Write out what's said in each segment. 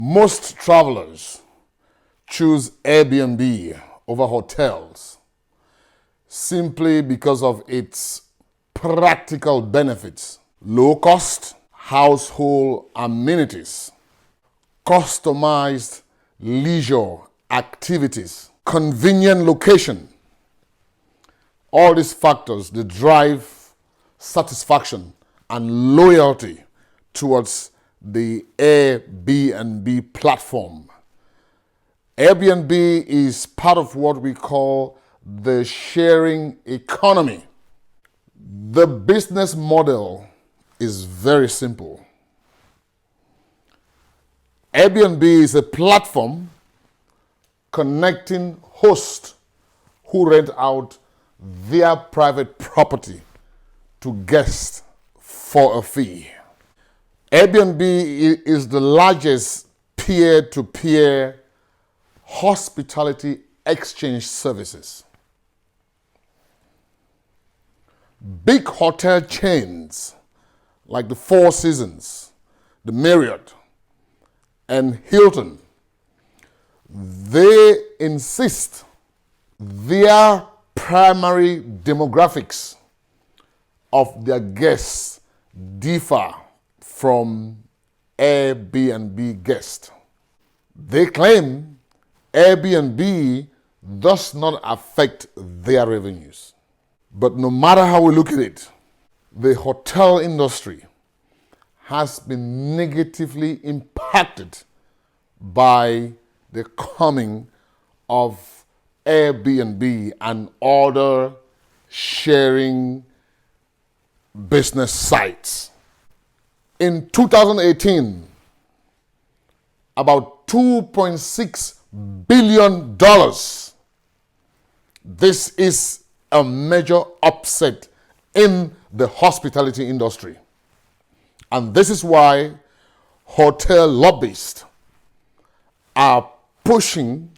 Most travelers choose Airbnb over hotels simply because of its practical benefits: low cost, household amenities, customized leisure activities, convenient location. All these factors, they drive satisfaction and loyalty towards the Airbnb platform. Airbnb is part of what we call the sharing economy. The business model is very simple. Airbnb is a platform connecting hosts who rent out their private property to guests for a fee. Airbnb is the largest peer-to-peer hospitality exchange services. Big hotel chains like the Four Seasons, the Marriott, and Hilton, they insist their primary demographics of their guests differ from Airbnb guests. They claim Airbnb does not affect their revenues. But no matter how we look at it, the hotel industry has been negatively impacted by the coming of Airbnb and other sharing business sites. In 2018, about $2.6 billion. This is a major upset in the hospitality industry. And this is why hotel lobbyists are pushing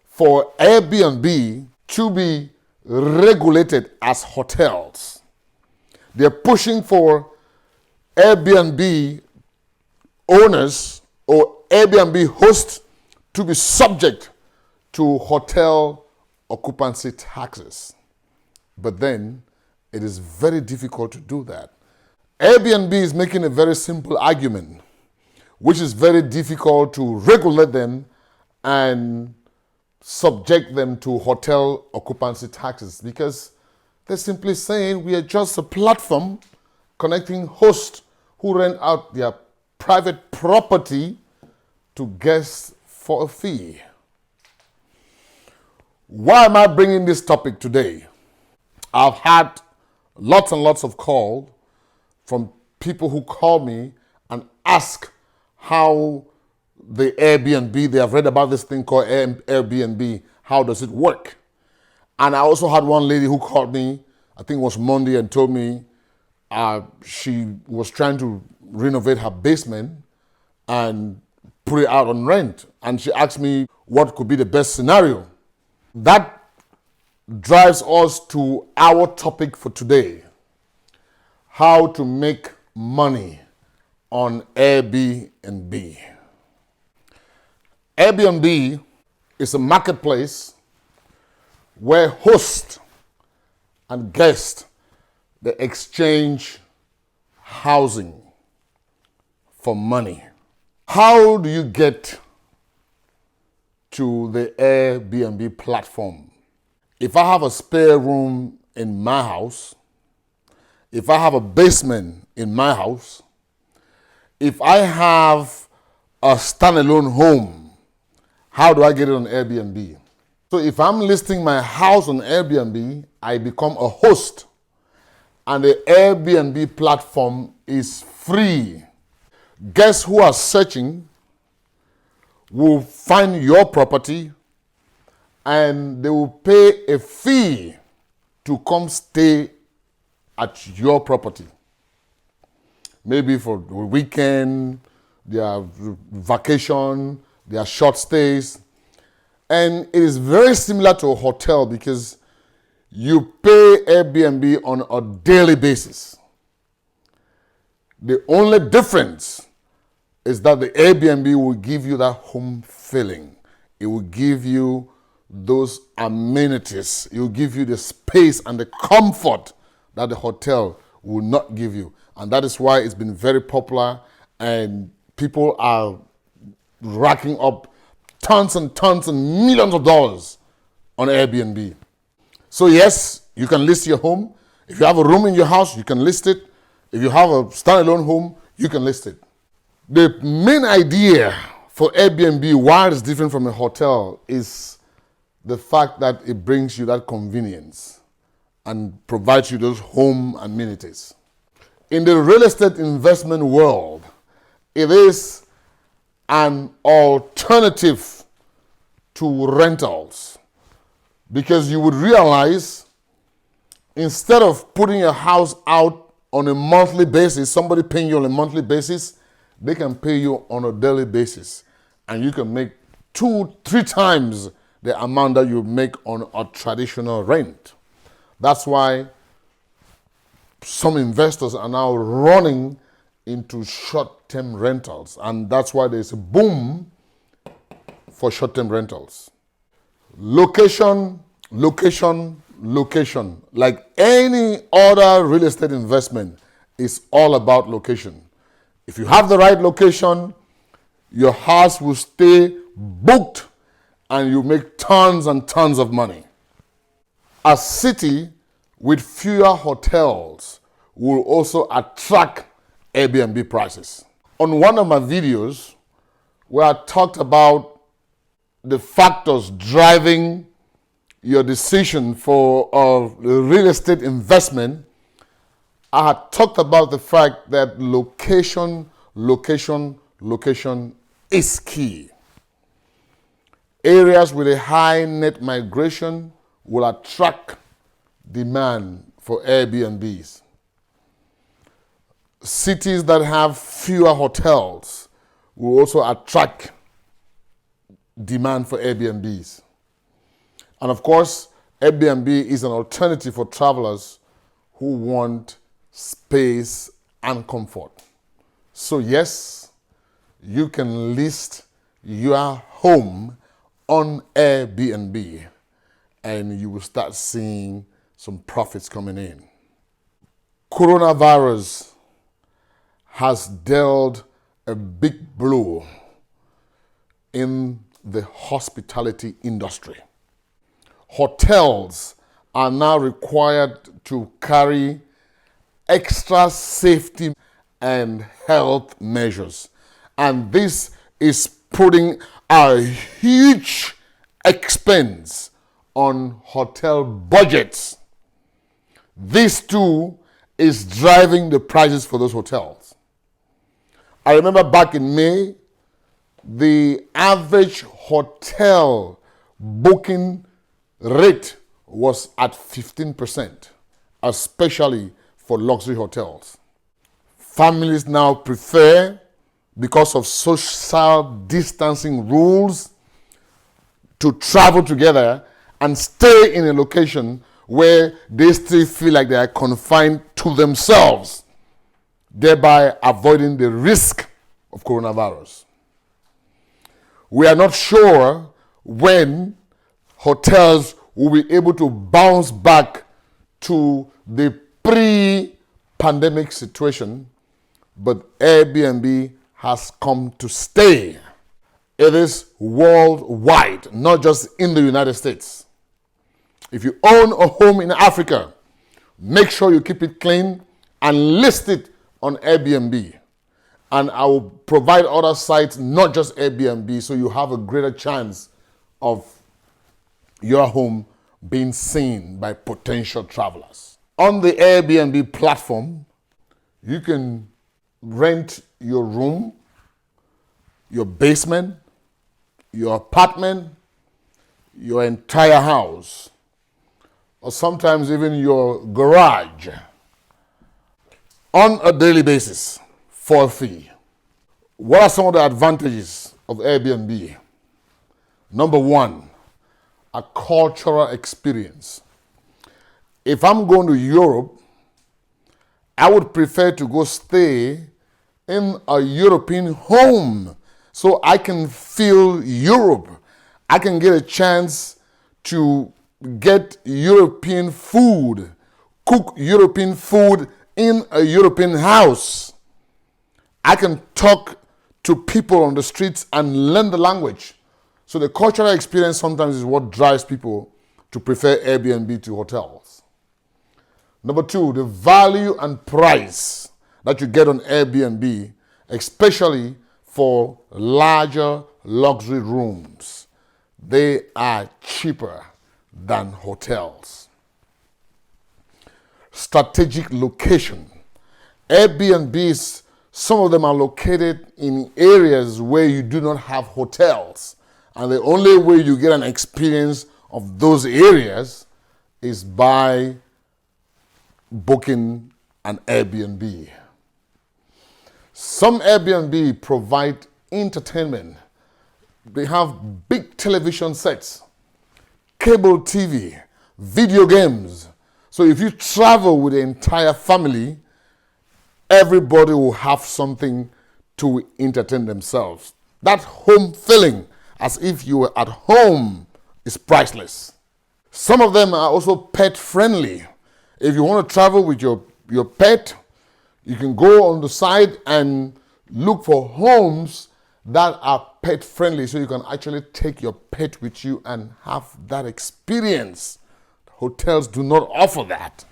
for Airbnb to be regulated as hotels. They're pushing for Airbnb owners or Airbnb hosts to be subject to hotel occupancy taxes. But then it is very difficult to do that. Airbnb is making a very simple argument, which is very difficult to regulate them and subject them to hotel occupancy taxes, because they're simply saying we are just a platform connecting hosts who rent out their private property to guests for a fee. Why am I bringing this topic today? I've had lots and lots of calls from people who call me and ask how the Airbnb, they have read about this thing called Airbnb, how does it work? And I also had one lady who called me, I think it was Monday, and told me she was trying to renovate her basement and put it out on rent. And she asked me what could be the best scenario. That drives us to our topic for today: how to make money on Airbnb. Airbnb is a marketplace where hosts and guests, they exchange housing for money. How do you get to the Airbnb platform? If I have a spare room in my house, if I have a basement in my house, if I have a standalone home, how do I get it on Airbnb? So if I'm listing my house on Airbnb, I become a host, and the Airbnb platform is free. Guests who are searching will find your property and they will pay a fee to come stay at your property. Maybe for the weekend, their vacation, their short stays. And it is very similar to a hotel because you pay Airbnb on a daily basis. The only difference is that the Airbnb will give you that home feeling. It will give you those amenities. It will give you the space and the comfort that the hotel will not give you. And that is why it's been very popular, and people are racking up tons and tons and millions of dollars on Airbnb. So yes, you can list your home. If you have a room in your house, you can list it. If you have a standalone home, you can list it. The main idea for Airbnb, why it's different from a hotel, is the fact that it brings you that convenience and provides you those home amenities. In the real estate investment world, it is an alternative to rentals, because you would realize, instead of putting your house out on a monthly basis, somebody paying you on a monthly basis, they can pay you on a daily basis, and you can make 2-3 times the amount that you make on a traditional rent. That's why some investors are now running into short-term rentals, and that's why there's a boom for short-term rentals. Location, location, location. Like any other real estate investment, is all about location. If you have the right location, your house will stay booked and you make tons and tons of money. A city with fewer hotels will also attract Airbnb prices. On one of my videos, where I talked about the factors driving your decision for a real estate investment, I had talked about the fact that location, location, location is key. Areas with a high net migration will attract demand for Airbnbs. Cities that have fewer hotels will also attract demand for Airbnbs. And of course, Airbnb is an alternative for travelers who want space and comfort. So yes, you can list your home on Airbnb and you will start seeing some profits coming in. Coronavirus has dealt a big blow in the hospitality industry. Hotels are now required to carry extra safety and health measures. And this is putting a huge expense on hotel budgets. This too is driving the prices for those hotels. I remember back in May, the average hotel booking rate was at 15%, especially for luxury hotels. Families now prefer, because of social distancing rules, to travel together and stay in a location where they still feel like they are confined to themselves, thereby avoiding the risk of coronavirus. We are not sure when hotels will be able to bounce back to the pre-pandemic situation, but Airbnb has come to stay. It is worldwide, not just in the United States. If you own a home in Africa, make sure you keep it clean and list it on Airbnb. And I will provide other sites, not just Airbnb, so you have a greater chance of your home being seen by potential travelers. On the Airbnb platform, you can rent your room, your basement, your apartment, your entire house, or sometimes even your garage on a daily basis for a fee. What are some of the advantages of Airbnb? Number one, a cultural experience. If I'm going to Europe, I would prefer to go stay in a European home so I can feel Europe. I can get a chance to get European food, cook European food in a European house. I can talk to people on the streets and learn the language. So the cultural experience sometimes is what drives people to prefer Airbnb to hotels. Number two, the value and price that you get on Airbnb, especially for larger luxury rooms. They are cheaper than hotels. Strategic location. Airbnbs, some of them are located in areas where you do not have hotels. And the only way you get an experience of those areas is by booking an Airbnb. Some Airbnb provide entertainment. They have big television sets, cable TV, video games. So if you travel with the entire family, everybody will have something to entertain themselves. That home feeling, as if you were at home, is priceless. Some of them are also pet friendly. If you want to travel with your pet, you can go on the site and look for homes that are pet friendly so you can actually take your pet with you and have that experience. Hotels do not offer that.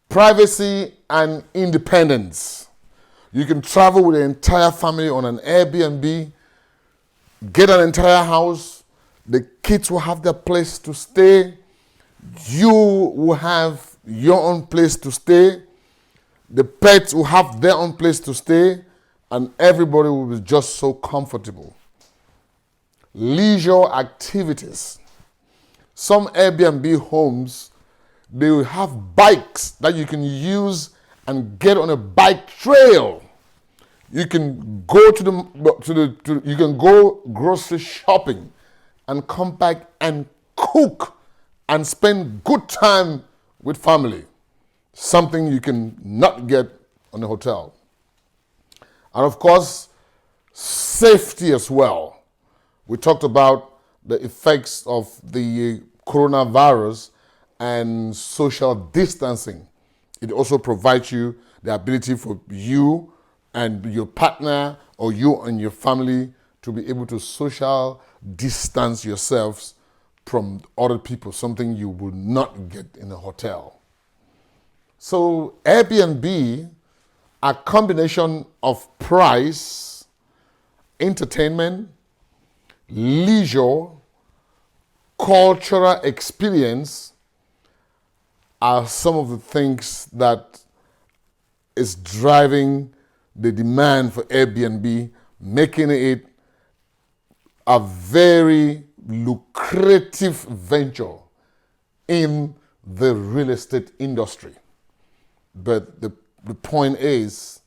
Privacy and independence. You can travel with the entire family on an Airbnb, get an entire house, the kids will have their place to stay, you will have your own place to stay, the pets will have their own place to stay, and everybody will be just so comfortable. Leisure activities. Some Airbnb homes, they will have bikes that you can use and get on a bike trail. You can go you can go grocery shopping and come back and cook and spend good time with family. Something you can not get on a hotel. And of course, safety as well. We talked about the effects of the coronavirus and social distancing. It also provides you the ability for you and your partner or you and your family to be able to social distance yourselves from other people, something you will not get in a hotel. So Airbnb, a combination of price, entertainment, leisure, cultural experience are some of the things that is driving the demand for Airbnb, making it a very lucrative venture in the real estate industry. But the point is,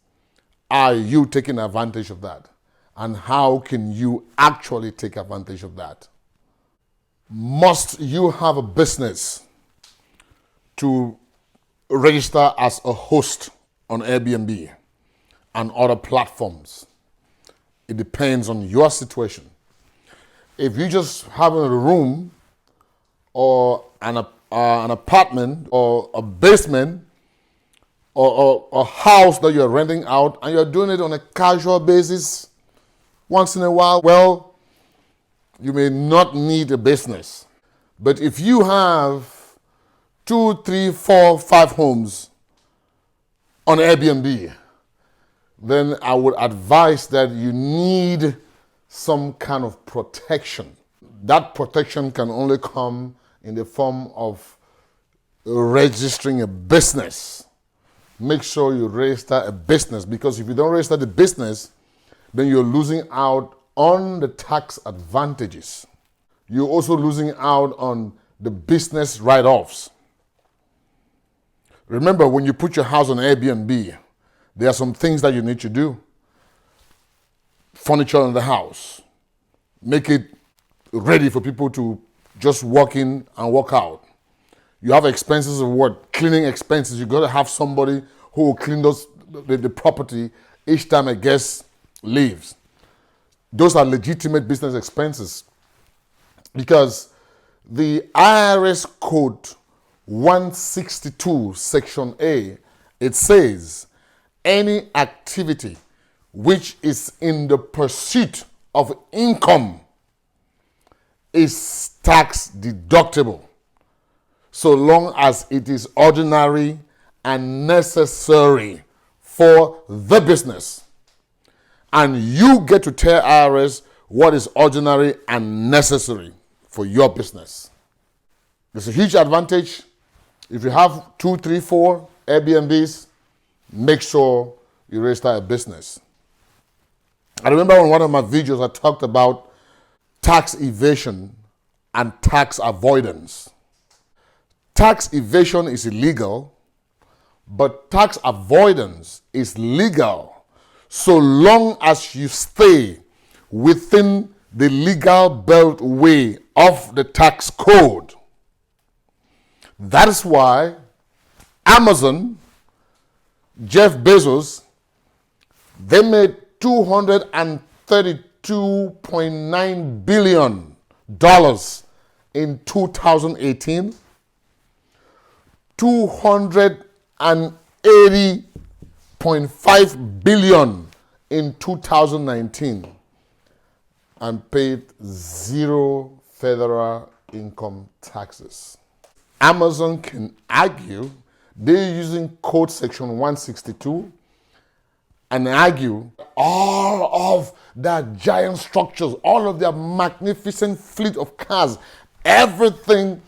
are you taking advantage of that? And how can you actually take advantage of that? Must you have a business to register as a host on Airbnb and other platforms? It depends on your situation. If you just have a room or an apartment or a basement or a house that you're renting out and you're doing it on a casual basis once in a while, well, you may not need a business. But if you have 2, 3, 4, 5 homes on Airbnb, then I would advise that you need some kind of protection. That protection can only come in the form of registering a business. Make sure you register a business, because if you don't register the business, then you're losing out on the tax advantages. You're also losing out on the business write-offs. Remember, when you put your house on Airbnb, there are some things that you need to do. Furniture in the house. Make it ready for people to just walk in and walk out. You have expenses of what? Cleaning expenses. You got to have somebody who will clean those the property each time a guest leaves. Those are legitimate business expenses because the IRS Code 162, Section A, it says, any activity which is in the pursuit of income is tax deductible, so long as it is ordinary and necessary for the business. And you get to tell IRS what is ordinary and necessary for your business. There's a huge advantage. If you have 2, 3, 4 Airbnbs, make sure you register a business. I remember on one of my videos I talked about tax evasion and tax avoidance. Tax evasion is illegal, but tax avoidance is legal so long as you stay within the legal beltway of the tax code. That is why Amazon, Jeff Bezos, they made $232.9 billion in 2018, $280.5 billion in 2019, and paid 0 federal income taxes. Amazon can argue they're using Code Section 162 and argue all of their giant structures, all of their magnificent fleet of cars, everything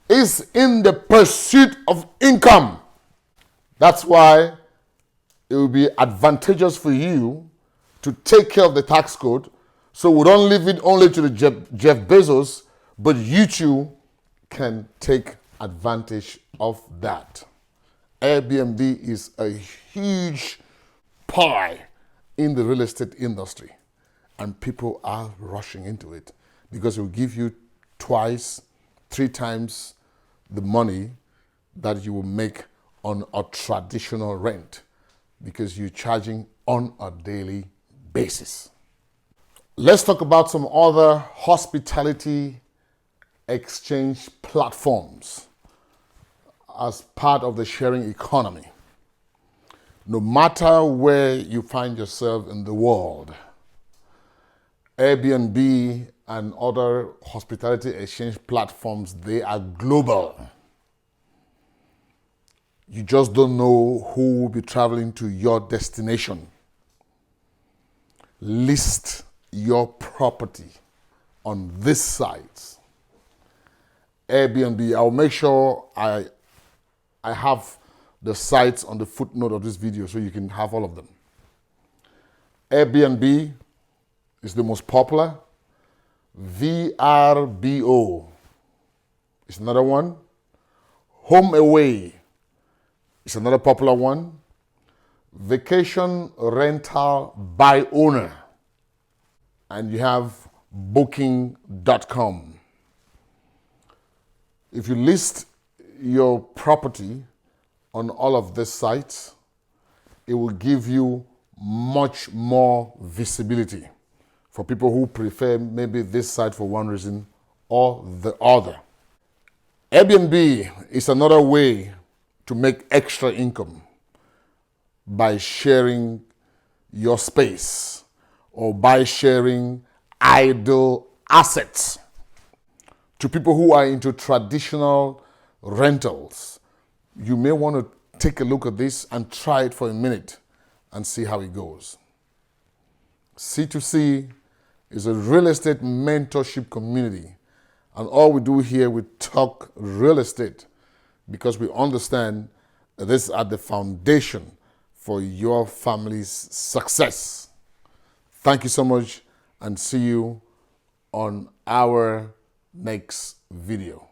is in the pursuit of income. That's why it will be advantageous for you to take care of the tax code, so we don't leave it only to the Jeff Bezos, but you too can take advantage of that. Airbnb is a huge pie in the real estate industry, and people are rushing into it because it will give you 2, 3 times the money that you will make on a traditional rent because you're charging on a daily basis. Let's talk about some other hospitality exchange platforms as part of the sharing economy. No matter where you find yourself in the world, Airbnb and other hospitality exchange platforms, they are global. You just don't know who will be traveling to your destination. List your property on this site. Airbnb, I'll make sure I have the sites on the footnote of this video so you can have all of them. Airbnb is the most popular. VRBO is another one. HomeAway is another popular one. Vacation rental by owner. And you have booking.com. If you list your property on all of these sites, it will give you much more visibility for people who prefer maybe this site for one reason or the other. Airbnb is another way to make extra income by sharing your space or by sharing idle assets to people who are into traditional rentals. You may want to take a look at this and try it for a minute and see how it goes. C2C is a real estate mentorship community. And all we do here, we talk real estate because we understand that this is at the foundation for your family's success. Thank you so much, and see you on our next video.